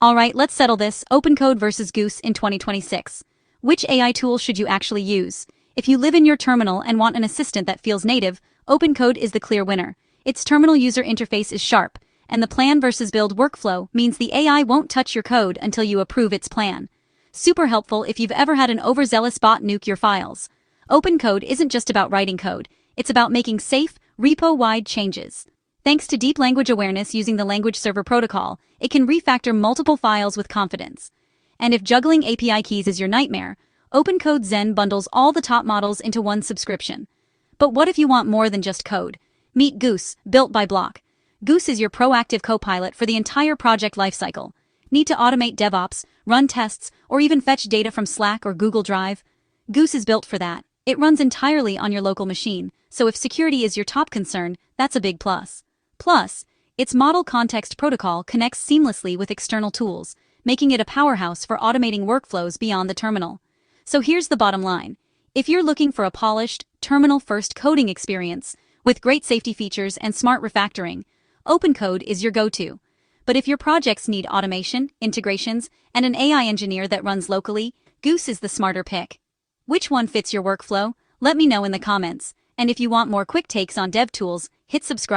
Alright, let's settle this. OpenCode versus Goose in 2026. Which AI tool should you actually use? If you live in your terminal and want an assistant that feels native, OpenCode is the clear winner. Its terminal user interface is sharp, and the plan versus build workflow means the AI won't touch your code until you approve its plan. Super helpful if you've ever had an overzealous bot nuke your files. OpenCode isn't just about writing code, it's about making safe, repo-wide changes. Thanks to deep language awareness using the language server protocol, it can refactor multiple files with confidence. And if juggling API keys is your nightmare, OpenCode Zen bundles all the top models into one subscription. But what if you want more than just code? Meet Goose, built by Block. Goose is your proactive co-pilot for the entire project lifecycle. Need to automate DevOps, run tests, or even fetch data from Slack or Google Drive? Goose is built for that. It runs entirely on your local machine, so if security is your top concern, that's a big plus. Plus, its model context protocol connects seamlessly with external tools, making it a powerhouse for automating workflows beyond the terminal. So here's the bottom line. If you're looking for a polished, terminal-first coding experience with great safety features and smart refactoring, OpenCode is your go-to. But if your projects need automation, integrations, and an AI engineer that runs locally, Goose is the smarter pick. Which one fits your workflow? Let me know in the comments. And if you want more quick takes on dev tools, hit subscribe.